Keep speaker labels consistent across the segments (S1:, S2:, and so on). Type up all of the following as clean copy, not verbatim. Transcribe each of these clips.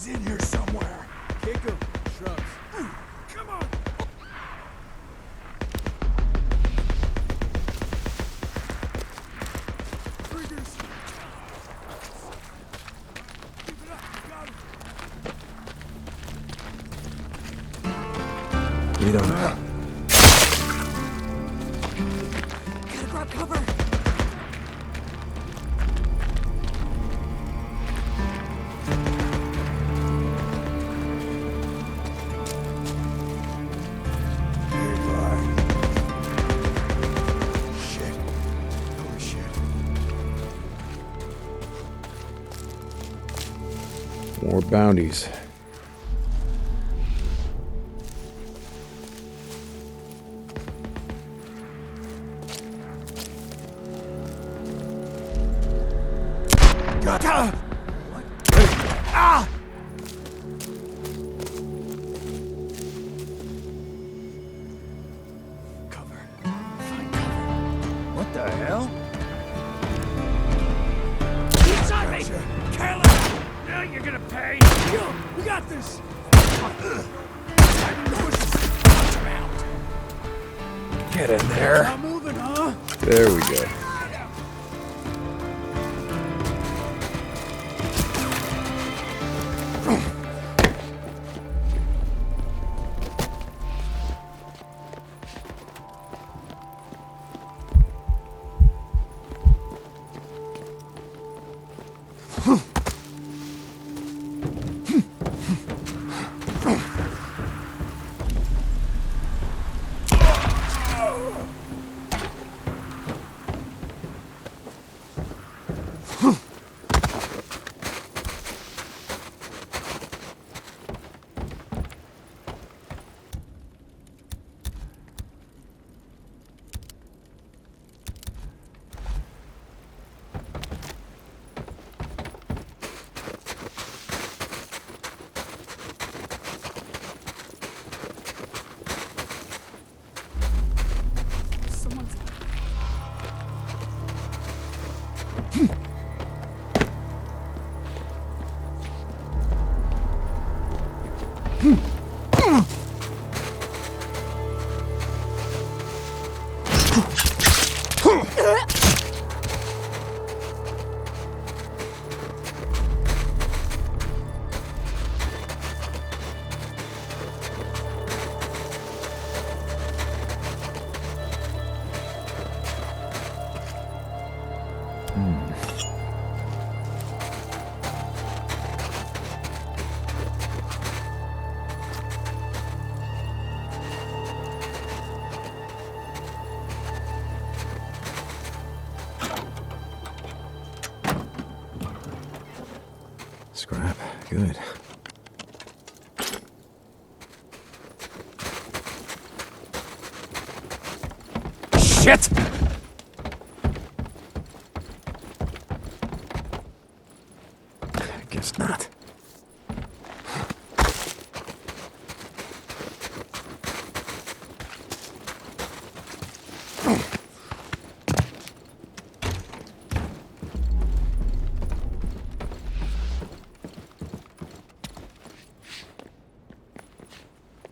S1: He's in here somewhere.
S2: Kick him. Shrubs.
S1: Come on. Triggers. Keep it up. Got him.
S3: We don't know.
S1: Gotta grab cover.
S3: More bounties.
S1: What? Ah! Cover. Find cover.
S2: What the hell?
S1: Inside me! Careless!
S2: Now you're gonna pay.
S1: Yo, we got this!
S3: Get in there.
S1: Not moving, huh?
S3: There we go. Scrap. Good. Shit! I guess not.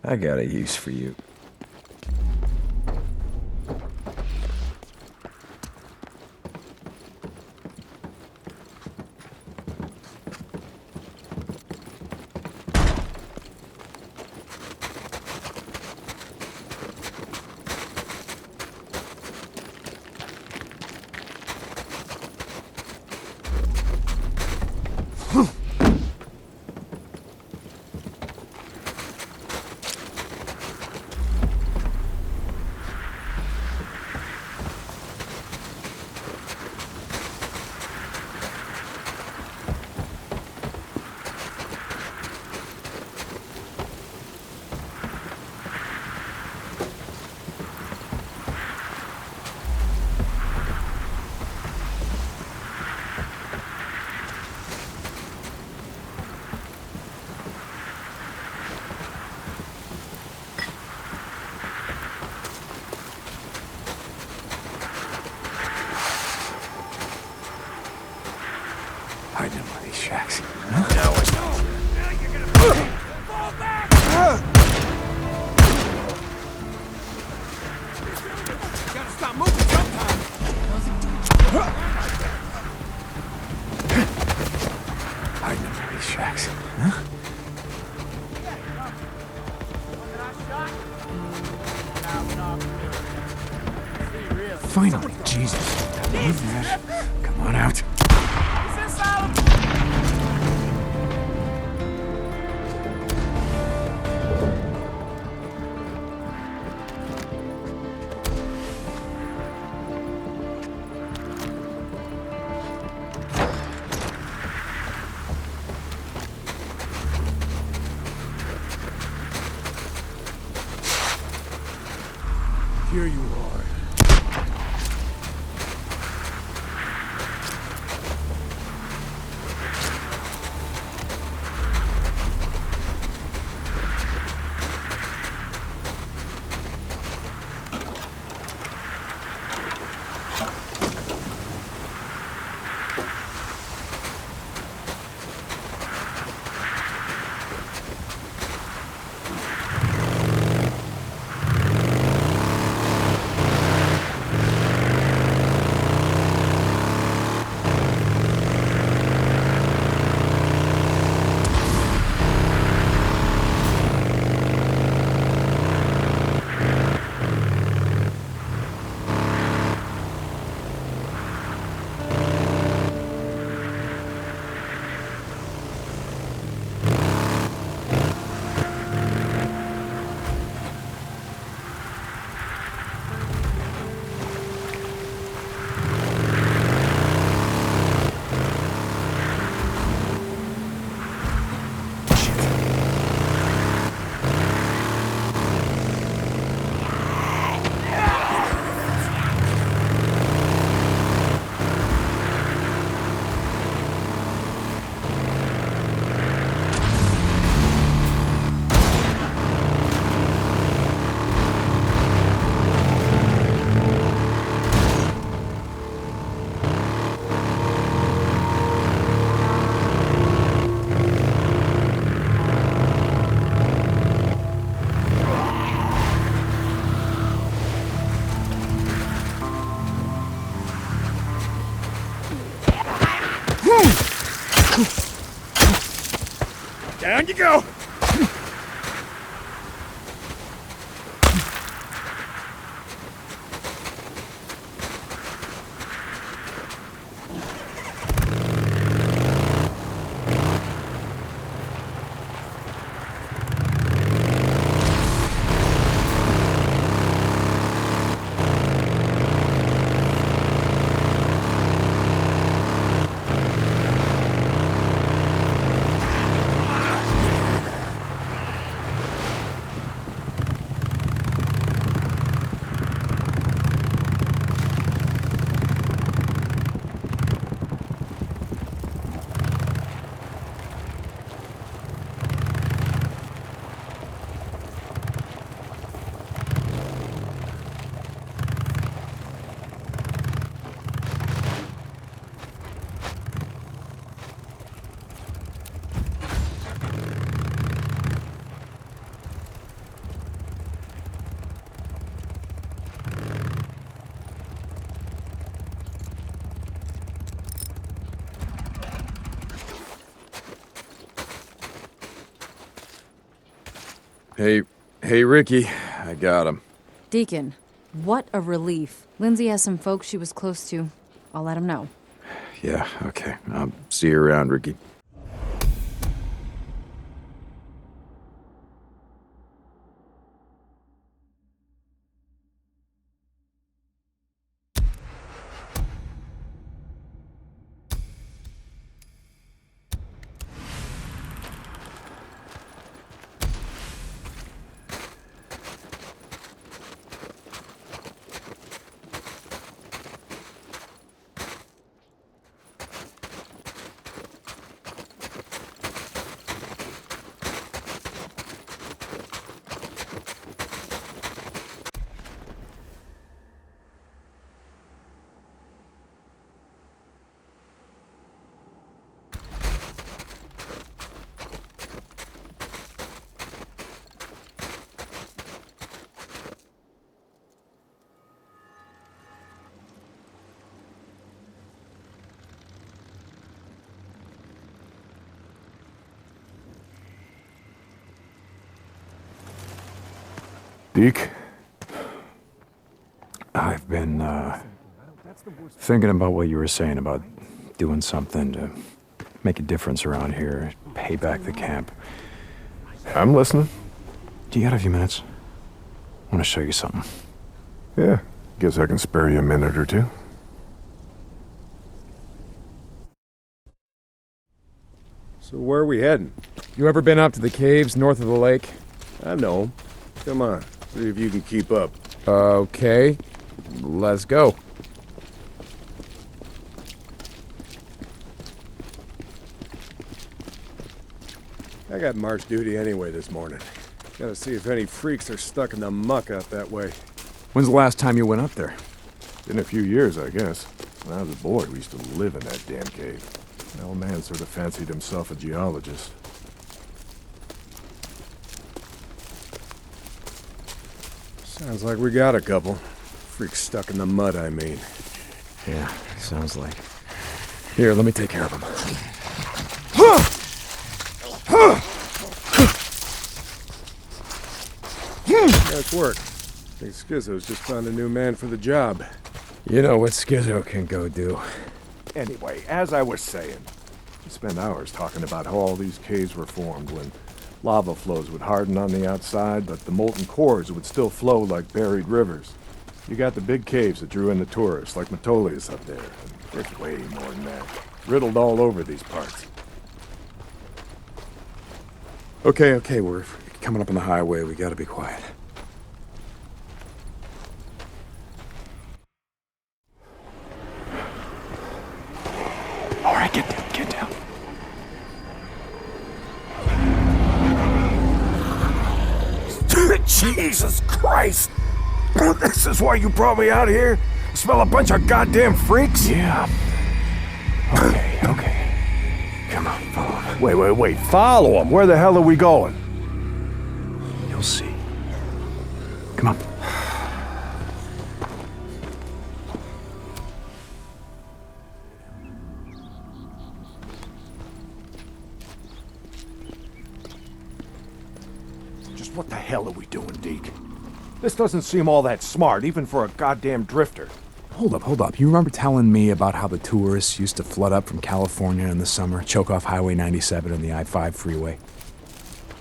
S3: I got a use for you. Hiding in one of these shacks.
S2: Now I know. Now you're gonna pay. Fall back!
S1: You gotta stop moving sometime.
S3: Hiding in one of these shacks. Huh? Finally, Jesus. Come on out.
S2: Here you are. Down you go!
S3: Hey, Ricky. I got him.
S4: Deacon, what a relief. Lindsay has some folks she was close to. I'll let him know.
S3: Yeah, okay. I'll see you around, Ricky. Deke, I've been, thinking about what you were saying about doing something to make a difference around here, pay back the camp.
S5: I'm listening.
S3: Do you got a few minutes? I want to show you something.
S5: Yeah, guess I can spare you a minute or two.
S2: So where are we heading?
S3: You ever been up to the caves north of the lake?
S2: I know. Come on, see if you can keep up.
S3: Okay, let's go.
S2: I got march duty anyway this morning. Gotta see if any freaks are stuck in the muck out that way.
S3: When's the last time you went up there?
S5: Been a few years, I guess. When I was a boy, we used to live in that damn cave. An old man sort of fancied himself a geologist.
S2: Sounds like we got a couple. Freaks stuck in the mud, I mean.
S3: Yeah, sounds like. Here, let me take care of them.
S2: Nice work. I think Schizo's just found a new man for the job.
S3: You know what Schizo can go do.
S5: Anyway, as I was saying, we spent hours talking about how all these caves were formed when lava flows would harden on the outside, but the molten cores would still flow like buried rivers. You got the big caves that drew in the tourists, like Metolius up there. And there's way more than that. Riddled all over these parts.
S3: Okay, we're coming up on the highway. We gotta be quiet. All right, get down.
S5: Jesus Christ! This is why you brought me out here? Smell a bunch of goddamn freaks?
S3: Yeah. Okay. Come on, follow me.
S5: Wait. Follow them. Where the hell are we going?
S3: You'll see. Come on.
S5: Just what the hell are we doing, Deke? This doesn't seem all that smart, even for a goddamn drifter.
S3: Hold up. You remember telling me about how the tourists used to flood up from California in the summer, choke off Highway 97 and the I-5 freeway?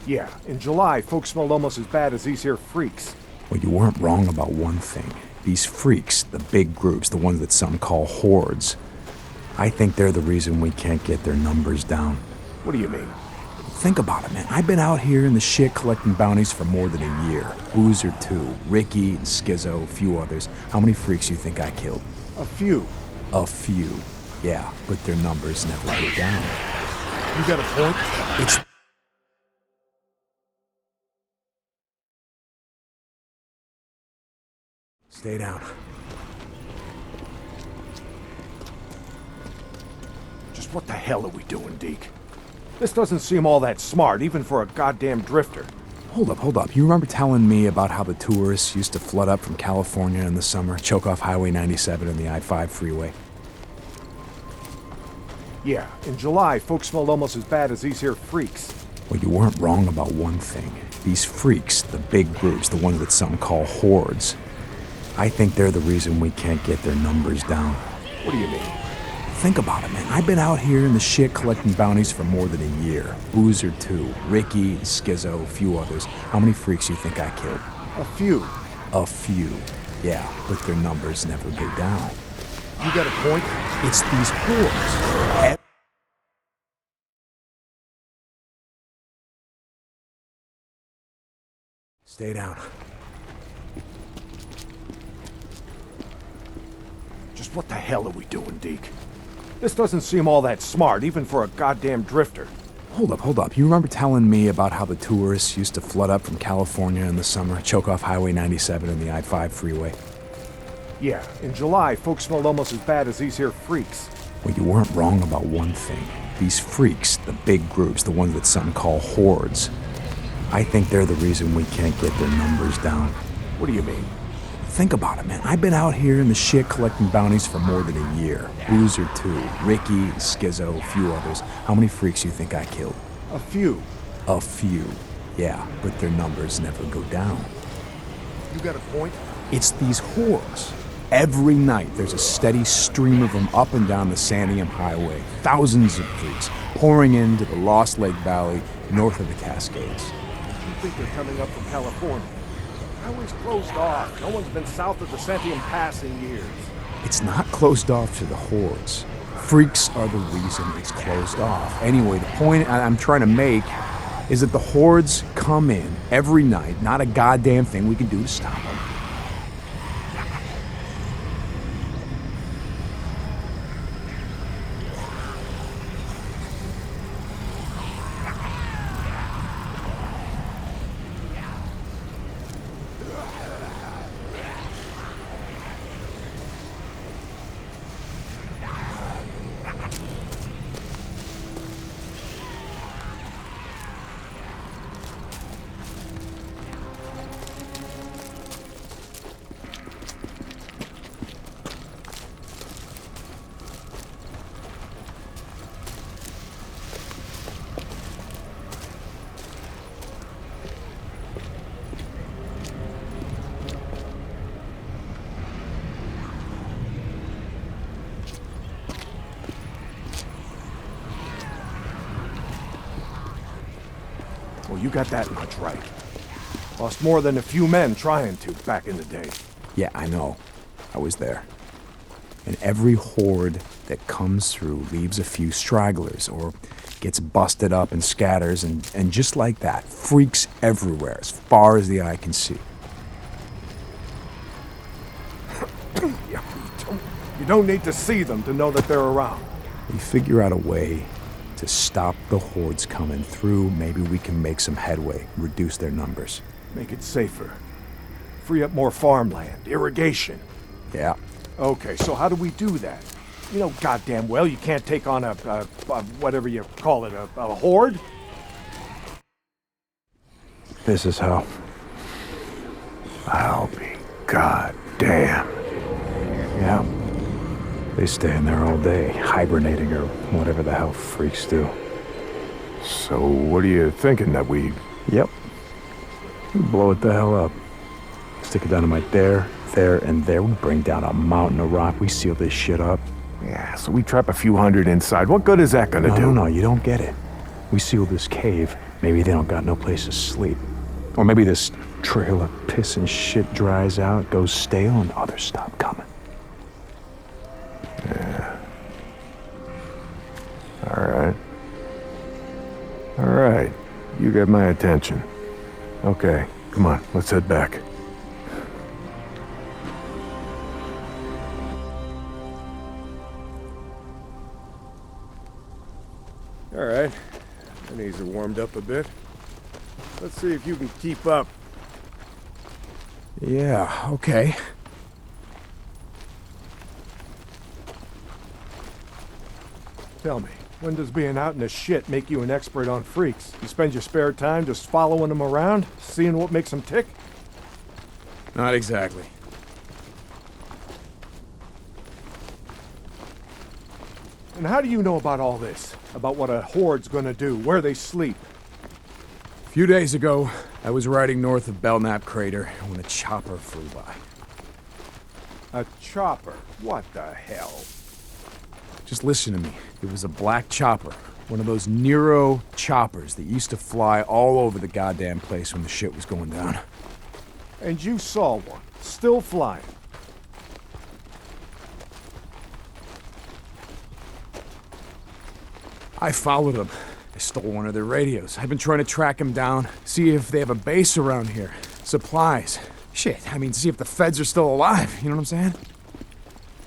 S5: Yeah, in July, folks smelled almost as bad as these here freaks.
S3: Well, you weren't wrong about one thing. These freaks, the big groups, the ones that some call hordes, I think they're the reason we can't get their numbers down.
S5: What do you mean?
S3: Think about it, man. I've been out here in the shit collecting bounties for more than a year. Boozer too. Ricky and Schizo, a few others. How many freaks you think I killed?
S5: A few.
S3: A few. Yeah, but their numbers never go down.
S5: You got a point?
S3: It's... Stay down.
S5: Just what the hell are we doing, Deke? This doesn't seem all that smart, even for a goddamn drifter.
S3: Hold up. You remember telling me about how the tourists used to flood up from California in the summer, choke off Highway 97 and the I-5 freeway?
S5: Yeah, in July, folks smelled almost as bad as these here freaks.
S3: Well, you weren't wrong about one thing. These freaks, the big groups, the ones that some call hordes, I think they're the reason we can't get their numbers down.
S5: What do you mean?
S3: Think about it, man. I've been out here in the shit collecting bounties for more than a year. Boozer too. Ricky and Schizo, a few others. How many freaks you think I killed?
S5: A few.
S3: A few. Yeah, but their numbers never go down.
S5: You got a point?
S3: It's these hordes. Stay down.
S5: Just what the hell are we doing, Deke? This doesn't seem all that smart, even for a goddamn drifter.
S3: Hold up. You remember telling me about how the tourists used to flood up from California in the summer, choke off Highway 97 and the I-5 freeway?
S5: Yeah, in July, folks smelled almost as bad as these here freaks.
S3: Well, you weren't wrong about one thing. These freaks, the big groups, the ones that some call hordes, I think they're the reason we can't get their numbers down.
S5: What do you mean?
S3: Think about it, man. I've been out here in the shit collecting bounties for more than a year. Boozer too. Ricky and Schizo, a few others. How many freaks you think I killed?
S5: A few.
S3: A few. Yeah, but their numbers never go down.
S5: You got a point?
S3: It's these hordes. Every night, there's a steady stream of them up and down the Santiam Highway. Thousands of freaks pouring into the Lost Lake Valley north of the Cascades.
S5: You think they're coming up from California? Highway's closed off. No one's been south of the Santiam Pass in years.
S3: It's not closed off to the hordes. Freaks are the reason it's closed off. Anyway, the point I'm trying to make is that the hordes come in every night. Not a goddamn thing we can do to stop them.
S5: Well, you got that much right. Lost more than a few men trying to back in the day.
S3: Yeah, I know. I was there. And every horde that comes through leaves a few stragglers or gets busted up and scatters, and just like that, freaks everywhere as far as the eye can see.
S5: You don't need to see them to know that they're around.
S3: We figure out a way to stop the hordes coming through. Maybe we can make some headway, reduce their numbers.
S5: Make it safer. Free up more farmland, irrigation.
S3: Yeah.
S5: Okay, so how do we do that? You know goddamn well you can't take on a whatever you call it, a horde?
S3: This is how.
S5: I'll be goddamn.
S3: Yeah. They stay in there all day, hibernating or whatever the hell freaks do.
S5: So what are you thinking, that we...
S3: Yep. Blow it the hell up. Stick a dynamite there, and there. We bring down a mountain of rock. We seal this shit up.
S5: Yeah, so we trap a few hundred inside. What good is that gonna do?
S3: No, you don't get it. We seal this cave. Maybe they don't got no place to sleep. Or maybe this trail of piss and shit dries out, goes stale, and others stop coming.
S5: Yeah. All right. You get my attention. Okay, come on, let's head back.
S2: All right. My knees are warmed up a bit. Let's see if you can keep up.
S3: Yeah, okay.
S5: Tell me, when does being out in the shit make you an expert on freaks? You spend your spare time just following them around, seeing what makes them tick?
S2: Not exactly.
S5: And how do you know about all this? About what a horde's gonna do, where they sleep?
S3: A few days ago, I was riding north of Belknap Crater when a chopper flew by.
S5: A chopper? What the hell?
S3: Just listen to me. It was a black chopper. One of those Nero choppers that used to fly all over the goddamn place when the shit was going down.
S5: And you saw one, still flying.
S3: I followed them. I stole one of their radios. I've been trying to track them down, see if they have a base around here. Supplies. Shit, I mean, see if the feds are still alive, you know what I'm saying?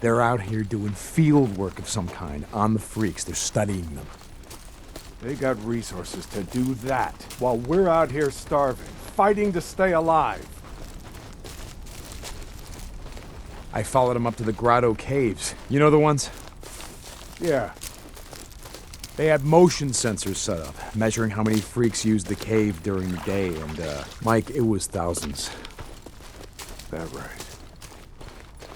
S3: They're out here doing field work of some kind on the freaks. They're studying them.
S5: They got resources to do that, while we're out here starving, fighting to stay alive.
S3: I followed them up to the Grotto Caves. You know the ones?
S5: Yeah.
S3: They had motion sensors set up, measuring how many freaks used the cave during the day, and, Mike, it was thousands.
S5: That right.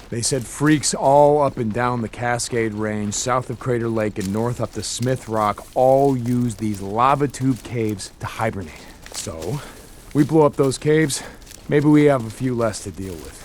S3: They said freaks all up and down the Cascade Range, south of Crater Lake and north up to Smith Rock, all use these lava tube caves to hibernate. So, we blow up those caves, Maybe we have a few less to deal with.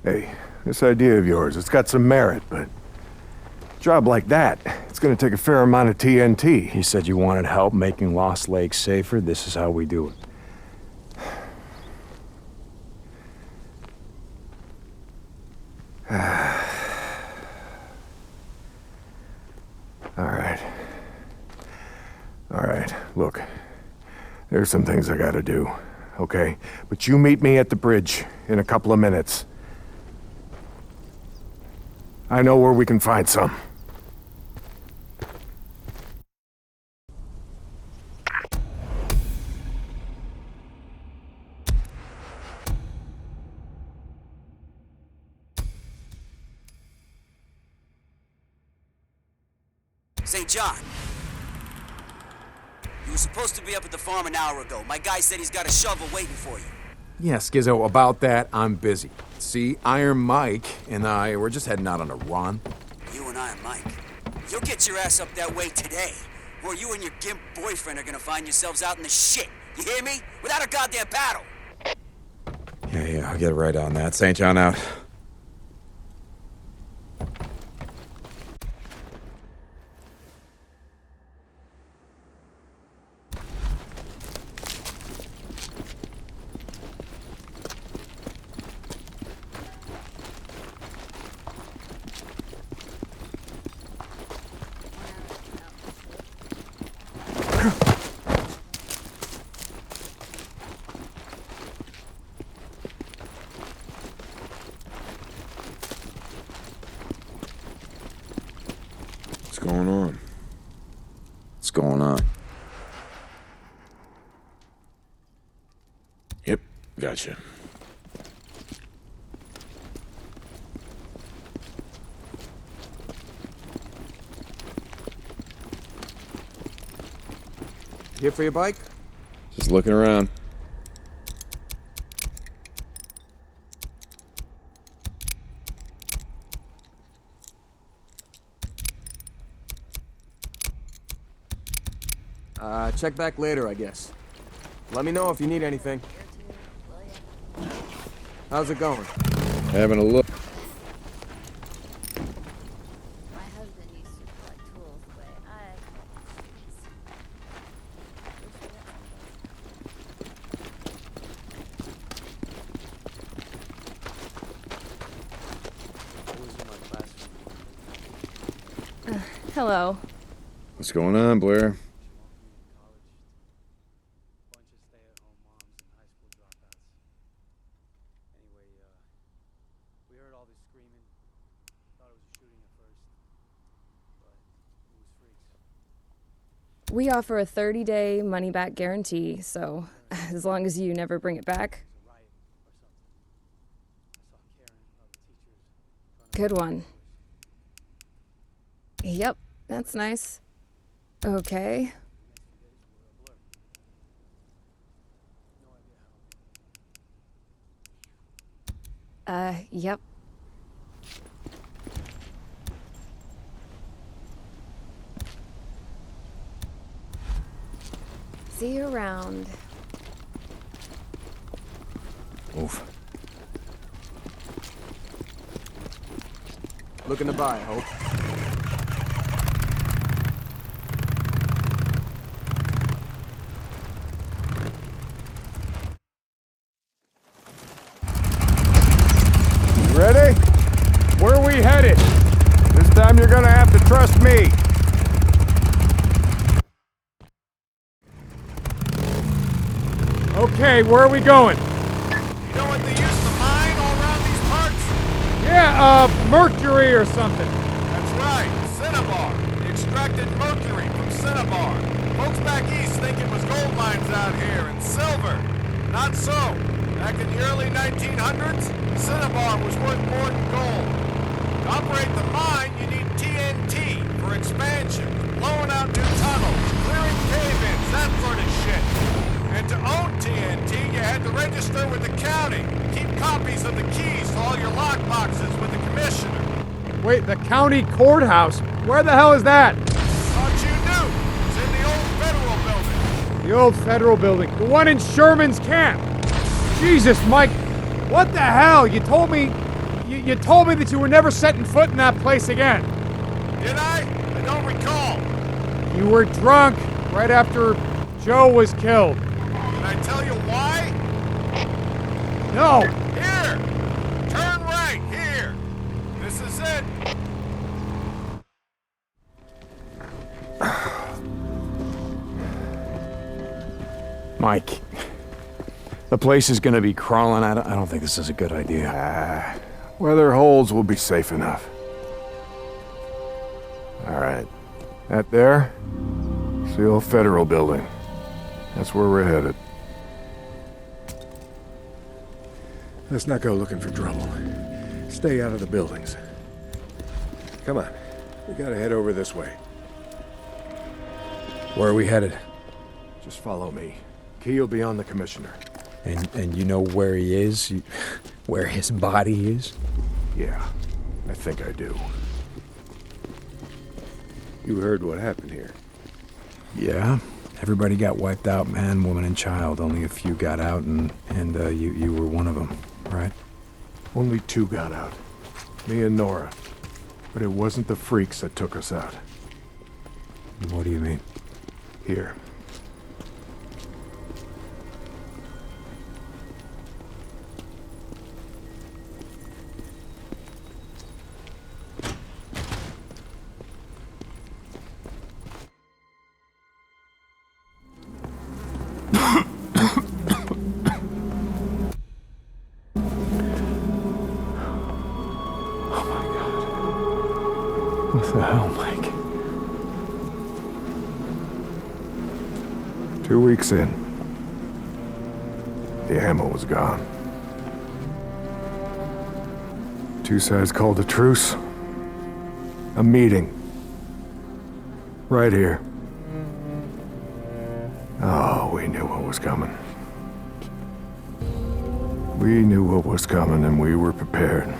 S5: Hey, this idea of yours, it's got some merit, but a job like that, it's gonna take a fair amount of TNT.
S3: You said you wanted help making Lost Lake safer. This is how we do it.
S5: All right, look, there's some things I gotta do, okay? But you meet me at the bridge in a couple of minutes. I know where we can find some.
S6: St. John. You were supposed to be up at the farm an hour ago. My guy said he's got a shovel waiting for you.
S3: Yeah, Skizzo, about that, I'm busy. See, Iron Mike and I, we're just heading out on a run.
S6: You and Iron Mike. You'll get your ass up that way today, or you and your gimp boyfriend are gonna find yourselves out in the shit. You hear me? Without a goddamn battle.
S3: Yeah, I'll get right on that. St. John out.
S2: What's going on? What's going on? Yep, gotcha.
S3: Here for your bike?
S2: Just looking around.
S3: Check back later, I guess. Let me know if you need anything. How's it going?
S2: Having a look.
S7: My husband used to collect tools, but
S8: Hello.
S2: What's going on, Blair?
S8: We offer a 30-day money-back guarantee, so as long as you never bring it back. Good one. Yep, that's nice. Okay. Yep. See you around.
S2: Oof.
S3: Looking to buy, I hope.
S5: Ready? Where are we headed? This time you're gonna have to trust me.
S3: Okay, where are we going?
S1: You know what they use to mine all around these parts?
S3: Yeah, Mercury or something.
S1: That's right, cinnabar. They extracted mercury from cinnabar. Folks back east think it was gold mines out here, and silver. Not so. Back in the early 1900s, cinnabar was worth more than gold. To operate the mine, you need TNT for expansion, blowing out new tunnels, clearing cave-ins, that sort of shit. And to own TNT, you had to register with the county. Keep copies of the keys to all your lockboxes with the commissioner.
S3: Wait, the county courthouse? Where the hell is that?
S1: Thought you knew. It's in the old federal building.
S3: The old federal building. The one in Sherman's camp. Jesus, Mike. What the hell? You told me... You told me that you were never setting foot in that place again.
S1: Did I? I don't recall.
S3: You were drunk right after Joe was killed.
S1: Did I tell you why?
S3: No.
S1: Here! Turn right, here! This is it.
S3: Mike, the place is gonna be crawling out. I don't think this is a good idea.
S5: Where there are holes, we'll be safe enough. All right. That there? It's the old federal building. That's where we're headed.
S2: Let's not go looking for trouble. Stay out of the buildings. Come on. We gotta head over this way.
S3: Where are we headed?
S5: Just follow me. Key will be on the commissioner.
S3: And you know where he is? Where his body is?
S5: Yeah, I think I do.
S2: You heard what happened here.
S3: Yeah. Everybody got wiped out, man, woman, and child. Only a few got out, and you were one of them, right?
S5: Only 2 got out. Me and Nora. But it wasn't the freaks that took us out.
S3: What do you mean?
S5: Here.
S3: What the hell, Mike?
S5: 2 weeks in. The ammo was gone. 2 sides called a truce. A meeting. Right here. Oh, we knew what was coming. We knew what was coming and we were prepared.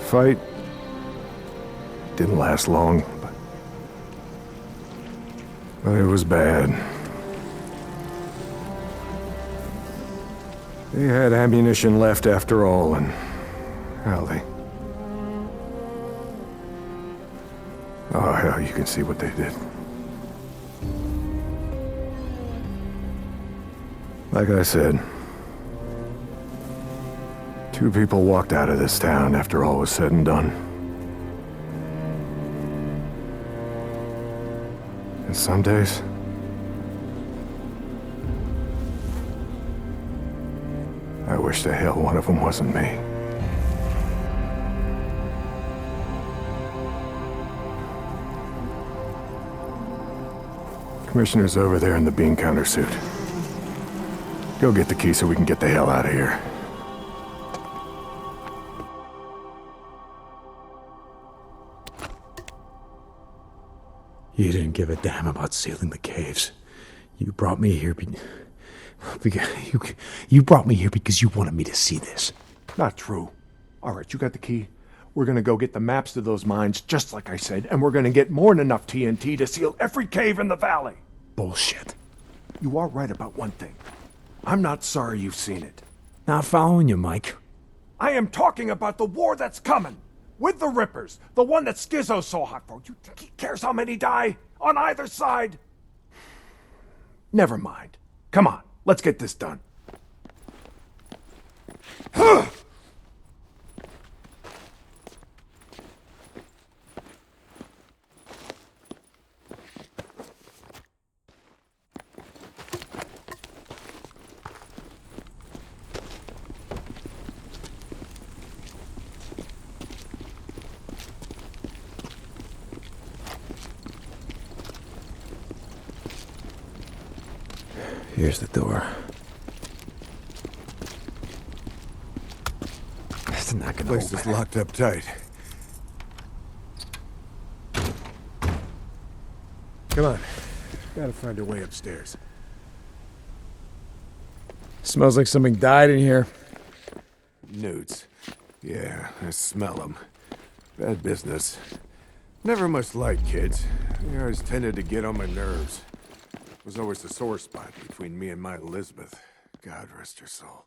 S5: Fight didn't last long, but it was bad. They had ammunition left after all, and hell, oh hell, you can see what they did. Like I said, 2 people walked out of this town after all was said and done. And some days, I wish the hell one of them wasn't me. Commissioner's over there in the bean counter suit. Go get the key so we can get the hell out of here.
S3: You didn't give a damn about sealing the caves. You brought me here you brought me here because you wanted me to see this.
S5: Not true. All right, you got the key. We're gonna go get the maps to those mines, just like I said, and we're gonna get more than enough TNT to seal every cave in the valley.
S3: Bullshit.
S5: You are right about one thing. I'm not sorry you've seen it.
S3: Not following you, Mike.
S5: I am talking about the war that's coming. With the Rippers. The one that Skizzo's so hot for. You think he cares how many die? On either side? Never mind. Come on, let's get this done.
S3: Here's the door. It's not gonna
S2: Place is
S3: open.
S2: locked up tight. Come on. Gotta find a way upstairs.
S3: Smells like something died in here.
S5: Newts. Yeah, I smell them. Bad business. Never much liked kids. They always tended to get on my nerves. It was always the sore spot between me and my Elizabeth. God rest her soul.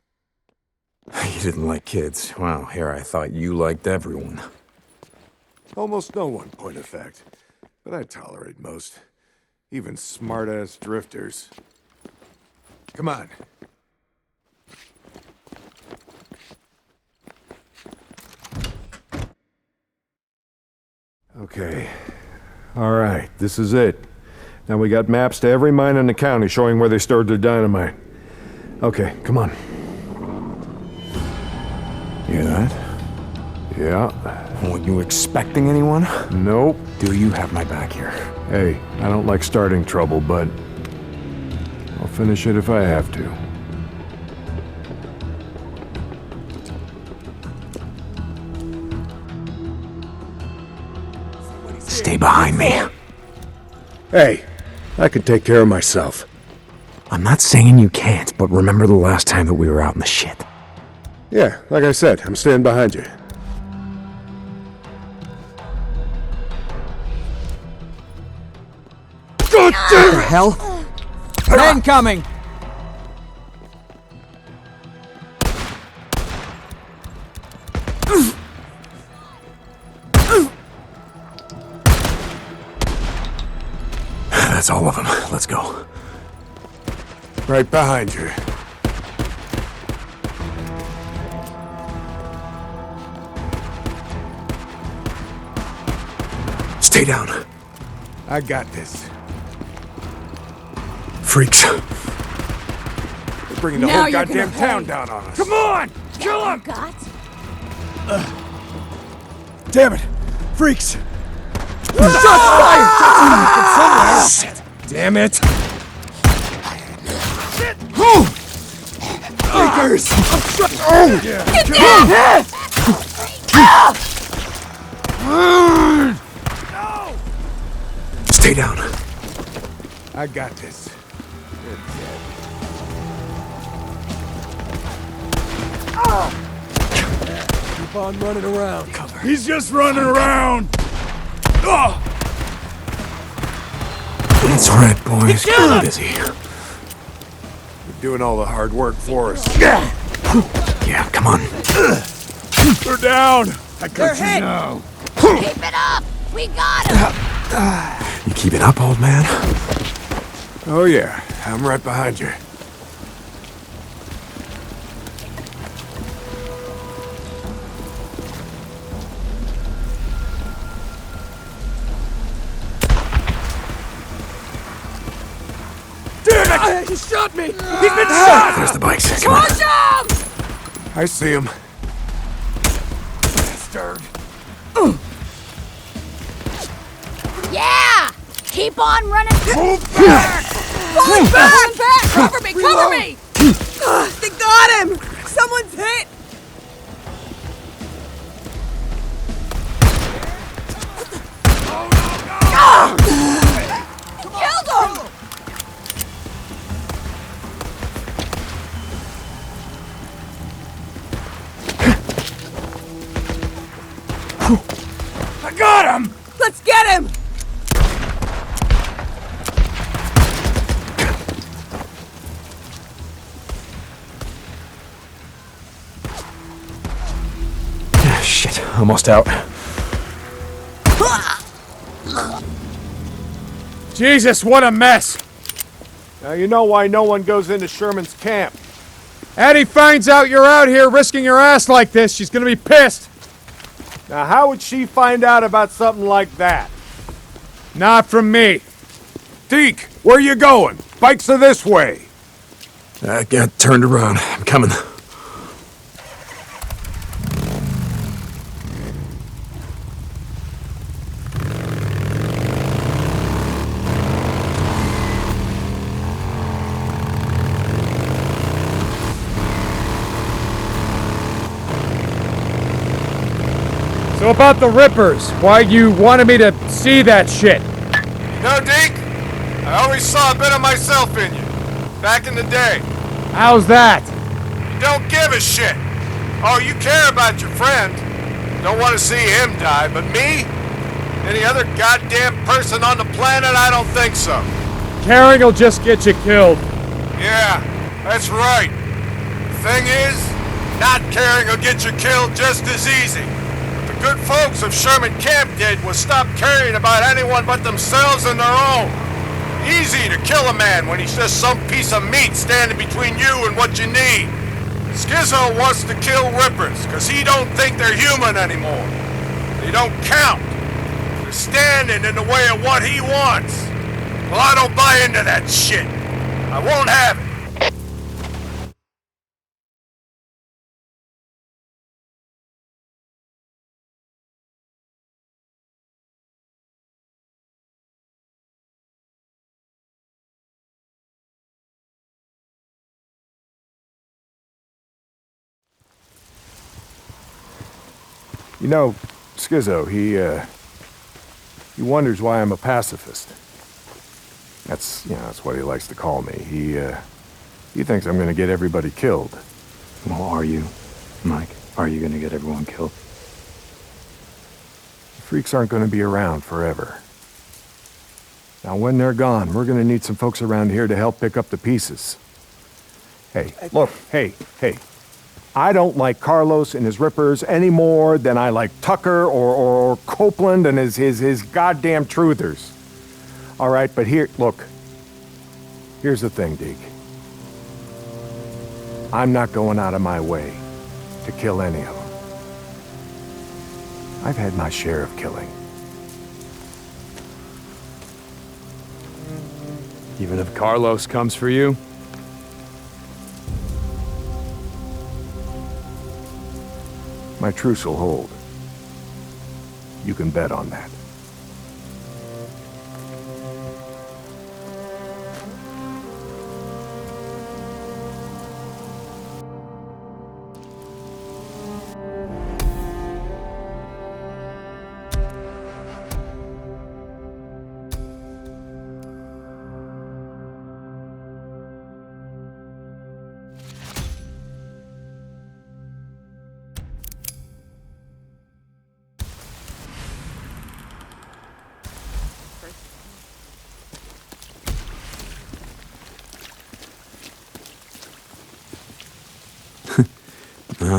S3: You didn't like kids. Wow, here I thought you liked everyone.
S5: Almost no one, point of fact. But I tolerate most. Even smart-ass drifters. Come on. Okay. All right, this is it. Now we got maps to every mine in the county showing where they stored their dynamite. Okay, come on.
S3: Hear that?
S5: Yeah.
S3: Were you expecting anyone?
S5: Nope.
S3: Do you have my back here?
S5: Hey, I don't like starting trouble, but I'll finish it if I have to.
S3: Stay behind me.
S2: Hey, I can take care of myself.
S3: I'm not saying you can't, but remember the last time that we were out in the shit.
S2: Yeah, like I said, I'm staying behind you.
S3: What the hell?
S9: Men coming!
S3: That's all of them. Let's go.
S5: Right behind you.
S3: Stay down.
S5: I got this.
S3: Freaks.
S5: They're bringing the
S9: Now
S5: whole
S9: you're
S5: goddamn
S9: gonna
S5: town
S9: pay.
S5: down on us.
S3: Come on! Kill him!
S7: Got?
S3: Damn it! Freaks! Shit! Damn it! Shit! Freakers! Stay down.
S5: I got this.
S2: Keep on running around.
S3: Cover.
S5: He's just running around!
S3: It's alright, boys. Get busy.
S5: You're doing all the hard work for us.
S3: Yeah, come on.
S5: They're down! I
S9: They're
S5: cut you
S9: hit.
S5: now.
S7: Keep it up! We got him!
S3: You keep it up, old man?
S5: Oh yeah, I'm right behind you.
S9: Damn it! He shot me! He's been shot!
S3: There's the bikes. Come on.
S9: Push him!
S5: I see him.
S9: Bastard!
S7: Yeah! Keep on running!
S5: Move back!
S9: Falling back! Cover me! Cover me! They got him! Someone's hit! Killed him!
S5: I got him!
S9: Let's get him!
S3: Shit, almost out.
S5: Jesus, what a mess! Now you know why no one goes into Sherman's camp.
S3: Addie finds out you're out here risking your ass like this, she's gonna be pissed.
S5: Now how would she find out about something like that?
S3: Not from me.
S5: Deke, where you going? Bikes are this way.
S3: I got turned around. I'm coming.
S10: So about the Rippers, why you wanted me to see that shit?
S1: No, Deke. I I always saw a bit of myself in you. Back in the day.
S10: How's that?
S1: You don't give a shit. Oh, you care about your friend. Don't want to see him die, but me? Any other goddamn person on the planet? I don't think so.
S10: Caring will just get you killed.
S1: Yeah, that's right. Thing is, not caring will get you killed just as easy. What the good folks of Sherman Camp did was stop caring about anyone but themselves and their own. Easy to kill a man when he's just some piece of meat standing between you and what you need. Skizzo wants to kill Rippers, because he don't think they're human anymore. They don't count. They're standing in the way of what he wants. Well, I don't buy into that shit. I won't have it.
S5: You know, Skizzo, he wonders why I'm a pacifist. That's what he likes to call me. He thinks I'm gonna get everybody killed.
S3: Well, are you, Mike? Are you gonna get everyone killed?
S5: The freaks aren't gonna be around forever. Now, when they're gone, we're gonna need some folks around here to help pick up the pieces. Hey, look, hey. I don't like Carlos and his Rippers any more than I like Tucker or Copeland and his goddamn truthers. All right, but here's the thing, Deke. I'm not going out of my way to kill any of them. I've had my share of killing.
S3: Even if Carlos comes for you?
S5: My truce will hold. You can bet on that.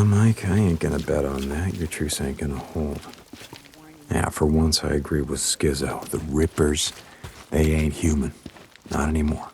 S3: Mike, I ain't gonna bet on that. Your truce ain't gonna hold. Yeah, for once I agree with Skizzo. The Rippers, they ain't human. Not anymore.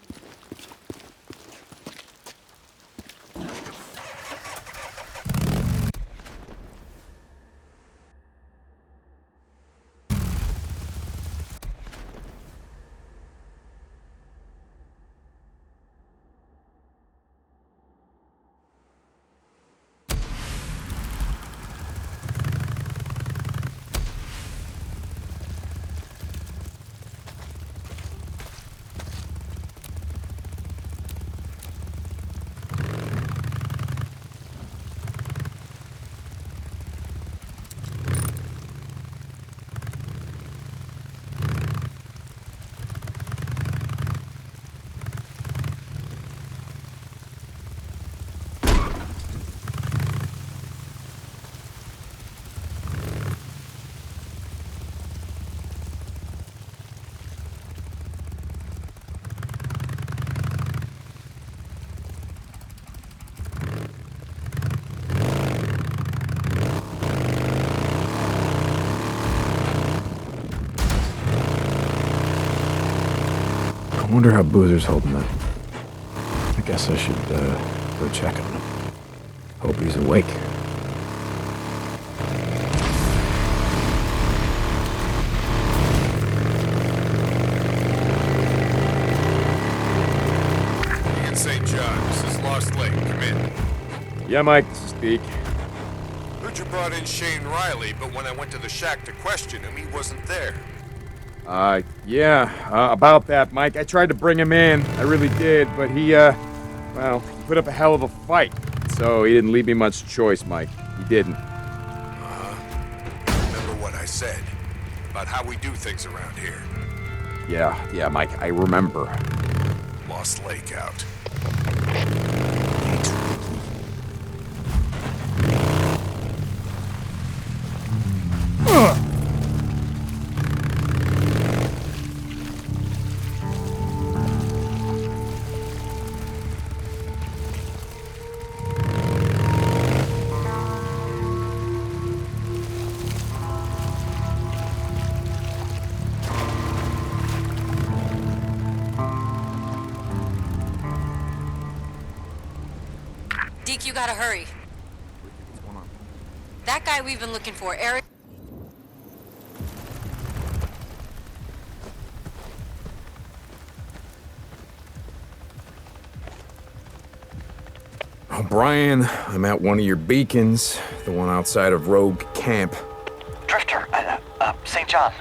S3: I wonder how Boozer's holding up. I guess I should, go check on him. Hope he's awake.
S1: Ian St. John, this is Lost Lake. Come in.
S10: Yeah, Mike, speak.
S1: Heard you brought in Shane Riley, but when I went to the shack to question him, he wasn't there.
S10: About that, Mike. I tried to bring him in. I really did, but he put up a hell of a fight. So he didn't leave me much choice, Mike. He didn't.
S1: Remember what I said about how we do things around here.
S10: Yeah, Mike, I remember.
S2: Lost Lake out.
S4: Deke, you gotta hurry.
S10: What's going on?
S4: That guy we've been looking for, Eric.
S10: O'Brien, I'm at one of your beacons, the one outside of Rogue Camp.
S11: Drifter, St. John,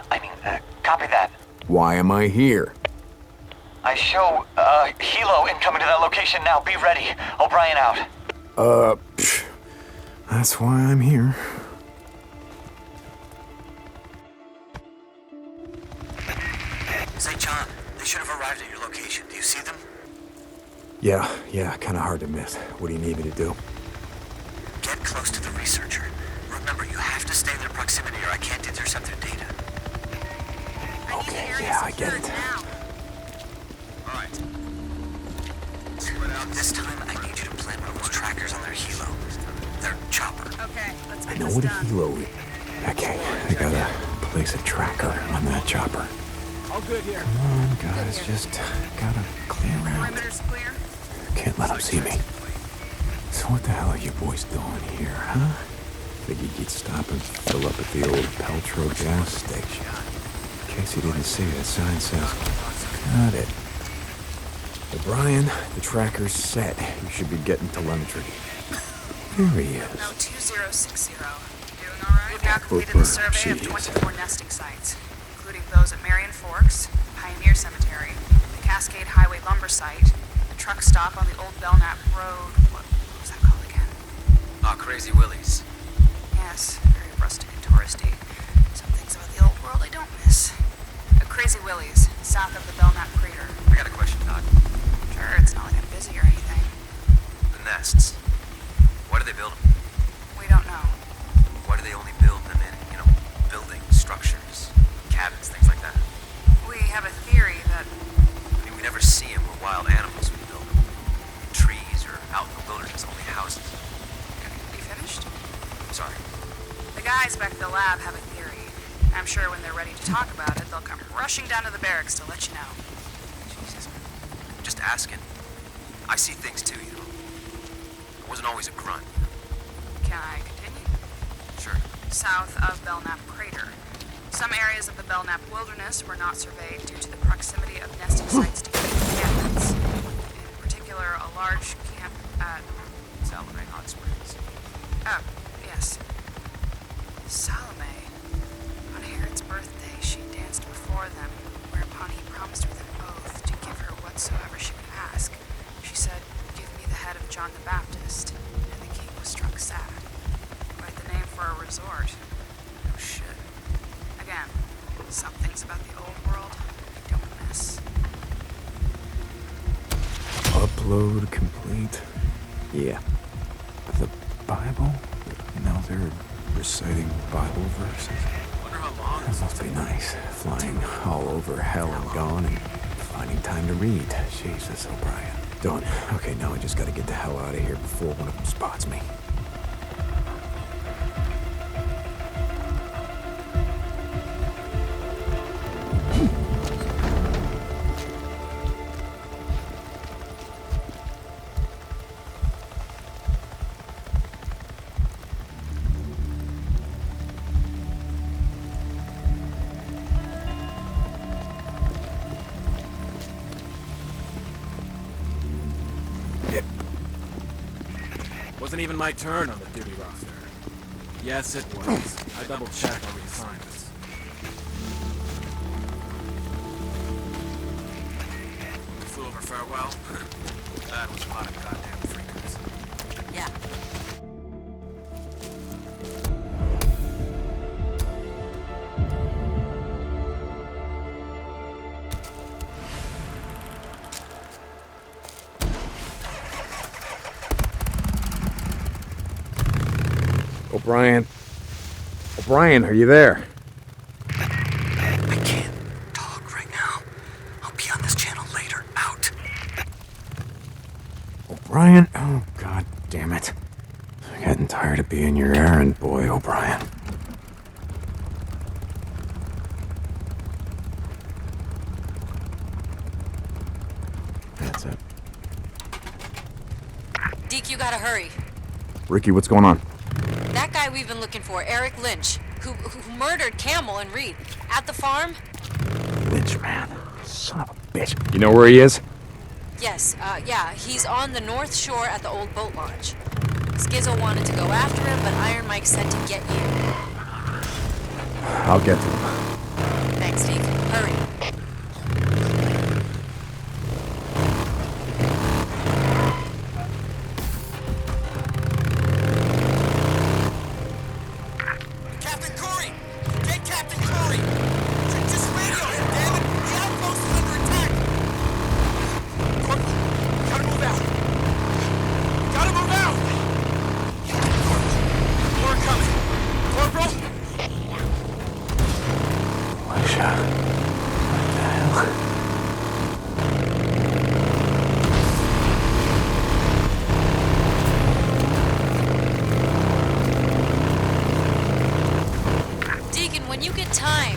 S11: copy that.
S10: Why am I here?
S11: I show, helo incoming to that location now. Be ready. O'Brien out.
S10: That's why I'm here.
S11: St. John, they should have arrived at your location. Do you see them?
S10: Yeah, kinda hard to miss. What do you need me to do?
S11: Get close to the researcher. Remember, you have to stay in their proximity or I can't intercept their data.
S10: Okay, yeah, I get it.
S11: Alright. This time, I need you to plant one of those trackers on their helo. Their chopper.
S9: Okay, let's
S10: I
S9: get
S10: know
S9: this
S10: what a
S9: done.
S10: helo is. Okay, I gotta place a tracker on that chopper.
S3: All good here.
S10: Come on, guys, just gotta clear out.
S9: Perimeter's clear.
S10: Can't let them see me. So what the hell are you boys doing here, huh? Figured you'd stop and fill up at the old Peltro gas station. In case you didn't see, that sign says, got it. O'Brien, the tracker's set. You should be getting telemetry. There he is.
S9: No, 2060. Doing all right? We've now completed the survey of 24 nesting sites, including those at Marion Forks, Pioneer Cemetery, the Cascade Highway lumber site, the truck stop on the old Belknap Road. What was that called again?
S11: Crazy Willie's.
S9: Yes, very rustic and touristy. Some things about the old world I don't miss. Crazy Willie's, south of the Belknap Crater.
S11: I got a question, Doc.
S9: Sure, it's not like I'm busy or anything.
S11: The nests. Why do they build them?
S9: We don't know.
S11: Why do they only build them in, buildings, structures, cabins, things like that?
S9: We have a theory that
S11: We never see them where wild animals would build them. Trees or out in the wilderness, only houses.
S9: we finished.
S11: Sorry.
S9: The guys back at the lab have a theory. I'm sure when they're ready to talk about it, they'll come rushing down to the barracks to let you know.
S11: Jesus. Just asking. I see things too, I wasn't always a grunt.
S9: Can I continue?
S11: Sure.
S9: South of Belknap Crater. Some areas of the Belknap wilderness were not surveyed due to the proximity of nesting sites to encampments. In particular, a large camp at...
S11: Salome Hot Springs.
S9: Oh, yes. Salome. On Herod's birthday, she danced before them, whereupon he promised with an oath to give her whatsoever she would ask. She said, "Give me the head of John the Baptist," and the king was struck sad. Quite the name for a resort.
S11: Oh, shit.
S9: Again, some things about the old world I don't miss.
S10: Upload complete. Yeah. The Bible? Now they're reciting Bible verses.
S11: Wonder how long
S10: That must be nice. Flying all over hell and gone and finding time to read. Jesus, O'Brien. Done. Okay, now I just gotta get the hell out of here before one of them spots me.
S1: Wasn't even my turn on the duty roster. Yes, it was. I double-checked all the assignments. We flew over Farewell. That was a lot of goddamn freakers.
S4: Yeah.
S3: O'Brien. O'Brien, are you there?
S11: I can't talk right now. I'll be on this channel later. Out.
S3: O'Brien? Oh, god damn it.
S10: I'm getting tired of being your errand boy, O'Brien. That's it.
S4: Deke, you gotta hurry.
S3: Ricky, what's going on?
S4: That guy we've been looking for, Eric Lynch, who murdered Camel and Reed at the farm.
S3: Lynch, man. Son of a bitch. You know where he is?
S4: Yes, yeah, he's on the North Shore at the old boat launch. Skizzo wanted to go after him, but Iron Mike said to get you.
S3: I'll get to him.
S4: Thanks, Deke. Hurry.
S6: Captain Corey! Get Captain Corey! Just radio him, damn it! The outpost is under attack! Corporal, gotta move out! Gotta move out! More coming! Corporal!
S10: Alicia. What the hell?
S4: Deacon, when you get time,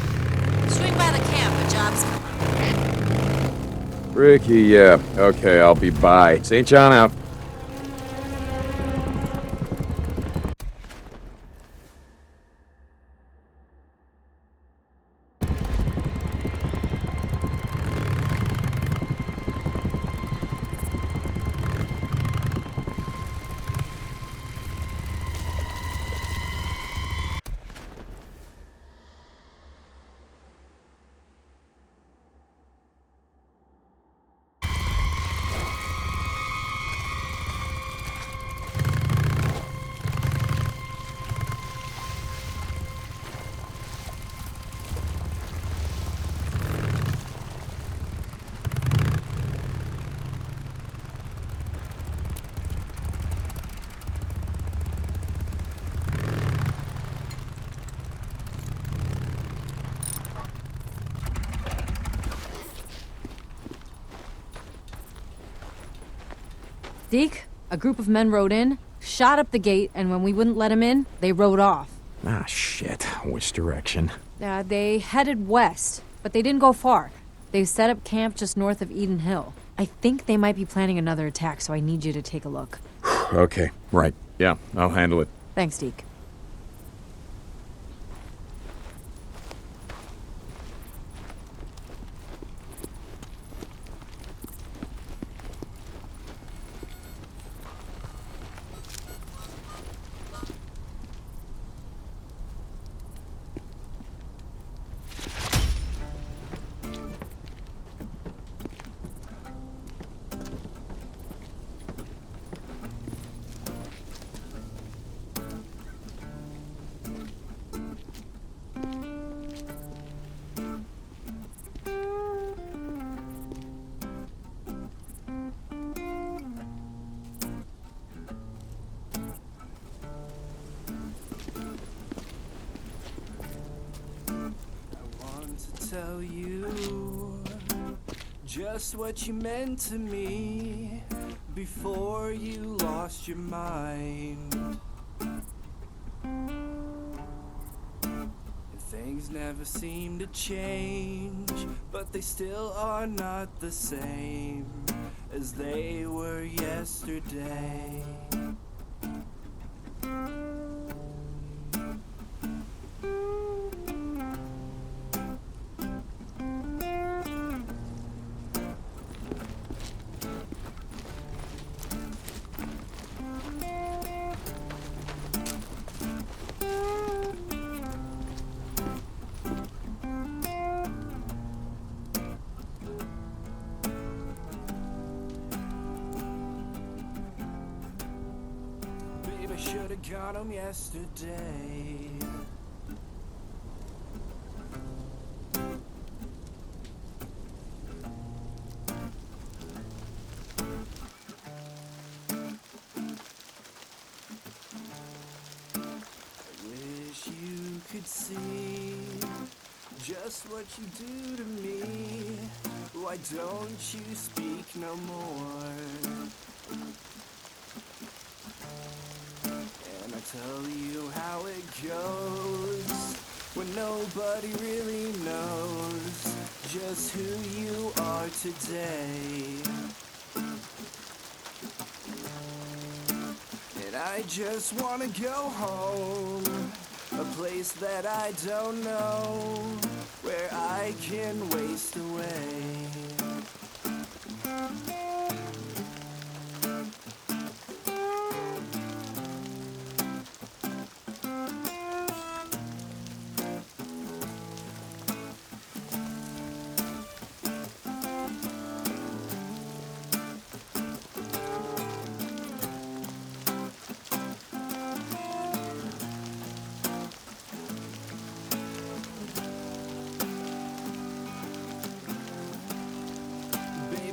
S4: swing by the camp. A job's come up.
S3: Ricky, yeah. Okay, I'll be by. St. John out.
S4: Deke, a group of men rode in, shot up the gate, and when we wouldn't let them in, they rode off.
S3: Ah, shit. Which direction?
S4: They headed west, but they didn't go far. They set up camp just north of Eden Hill. I think they might be planning another attack, so I need you to take a look.
S3: Okay, right. Yeah, I'll handle it.
S4: Thanks, Deke.
S12: Tell you just what you meant to me before you lost your mind. And things never seem to change, but they still are not the same as they were yesterday. Should've got him yesterday. just what you do to me. Why don't you speak no more? And I tell you how it goes when nobody really knows just who you are today. And I just wanna go home, a place that I don't know, where I can waste away.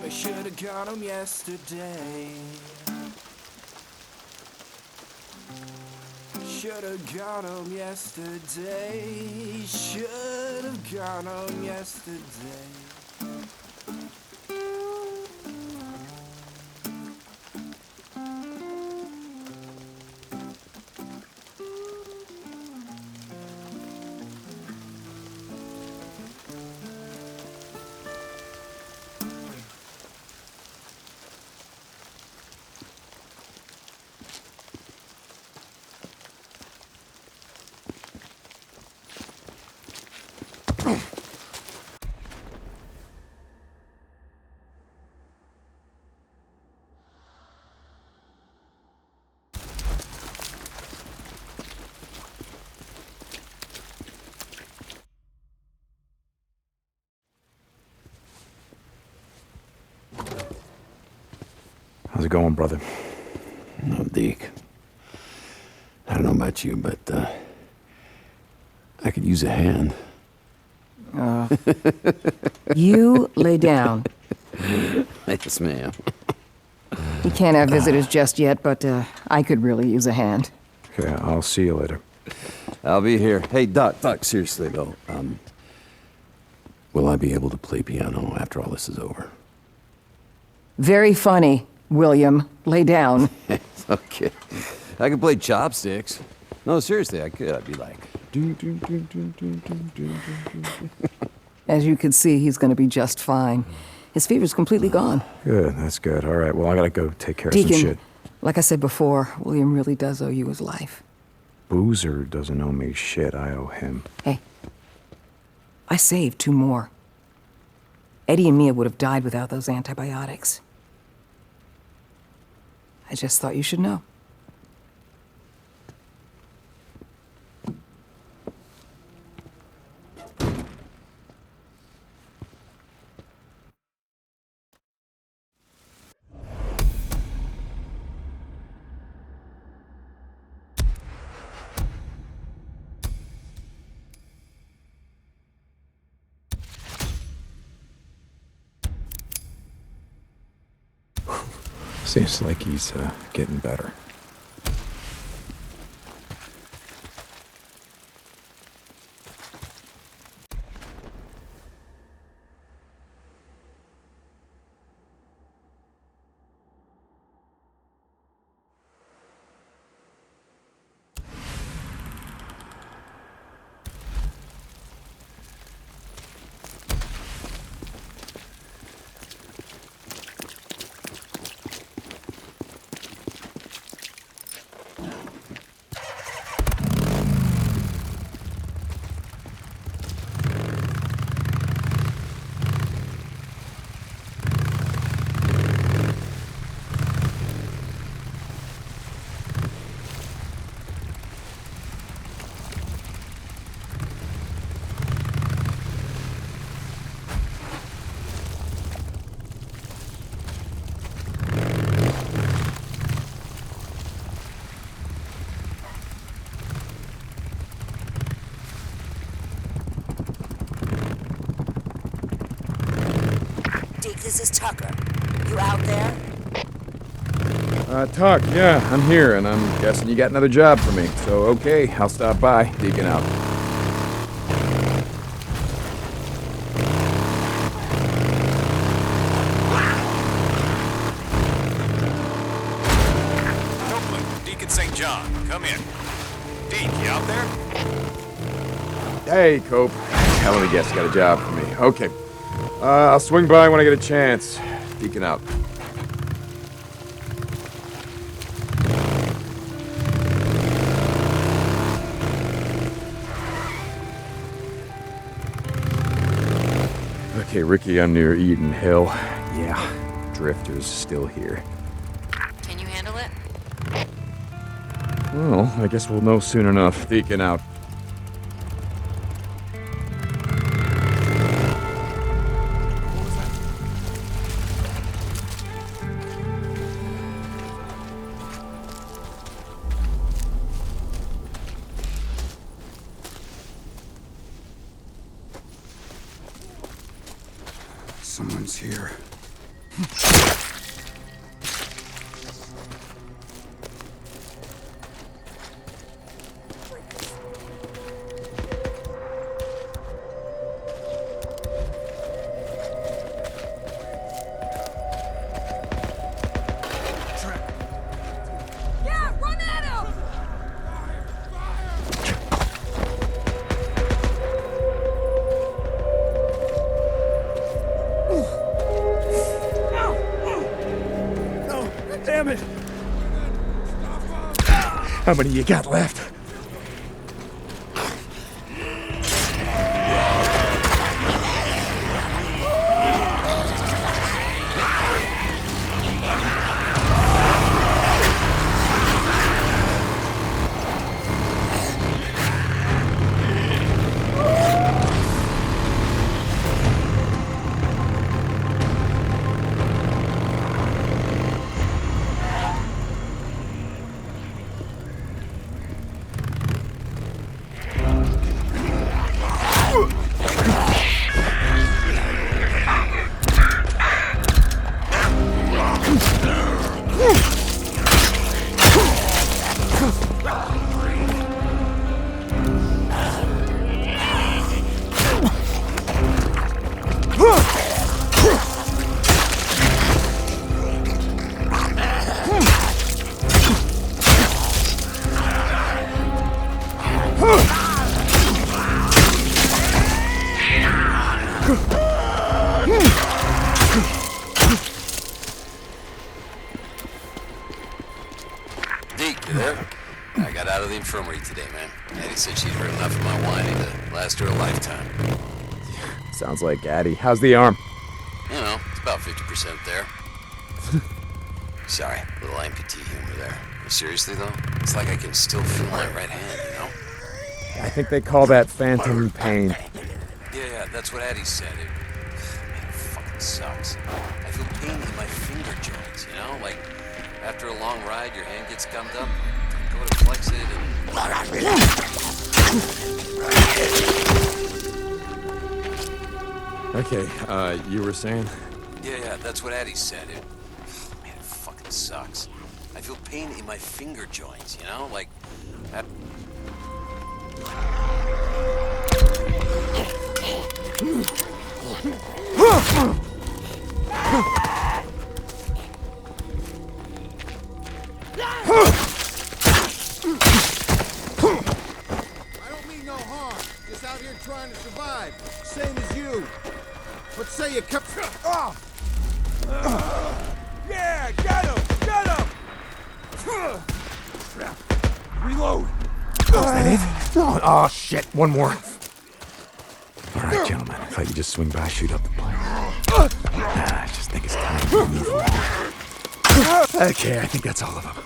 S12: I should've gone home yesterday. Should've gone home yesterday. Should've gone home yesterday.
S10: How's it going, brother?
S13: No, Deke. I don't know about you, but, I could use a hand.
S14: You lay down.
S13: Yes, ma'am.
S14: You can't have visitors just yet, but I could really use a hand.
S10: Okay, I'll see you later.
S13: I'll be here. Hey, Doc, seriously, though, will I be able to play piano after all this is over?
S14: Very funny, William. Lay down.
S13: Okay. I could play chopsticks. No, seriously, I could. I'd be like...
S14: As you can see, he's going to be just fine. His fever's completely gone.
S10: Good, that's good. All right, well, I gotta go take care of
S14: Deacon,
S10: some shit.
S14: like I said before, William really does owe you his life.
S10: Boozer doesn't owe me shit. I owe him.
S14: Hey, I saved 2 more. Eddie and Mia would have died without those antibiotics. I just thought you should know.
S10: Seems like he's getting better.
S15: This is Tucker. You out there?
S3: Tuck, yeah, I'm here, and I'm guessing you got another job for me. So, okay, I'll stop by. Deacon out.
S1: Deacon St. John. Come in. Deke, you out there?
S3: Hey, Cope. Hell, let me guess, you got a job for me. Okay. I'll swing by when I get a chance. Deacon out. Okay, Ricky, I'm near Eden Hill. Yeah, Drifter's still here.
S4: Can you handle it?
S3: Well, I guess we'll know soon enough. Deacon out.
S10: Someone's here.
S6: Yeah, run at him!
S3: Damn it! How many you got left?
S13: Deke, you there? I got out of the infirmary today, man. Eddie said she'd heard enough of my whining to last her a lifetime.
S3: Sounds like Addie. How's the arm?
S13: You know, it's about 50% there. Sorry, little amputee humor there. But seriously, though, it's like I can still feel my right hand, you know?
S3: I think they call that phantom pain.
S13: Yeah, that's what Addie said. Man, it fucking sucks. I feel pain in my finger joints, you know? Like, after a long ride, your hand gets gummed up, go to flex it, and...
S3: Okay, you were saying?
S13: Yeah, that's what Addie said. Man, it fucking sucks. I feel pain in my finger joints, you know? Like...
S16: I don't mean no harm. Just out here trying to survive. Same as you. But say you kept... Oh! Yeah, get him! Get him!
S3: Reload! Is that it? Oh, shit. One more. All right, gentlemen. I thought you'd just swing by, shoot up the place. I just think it's time to move along. Okay, I think that's all of them.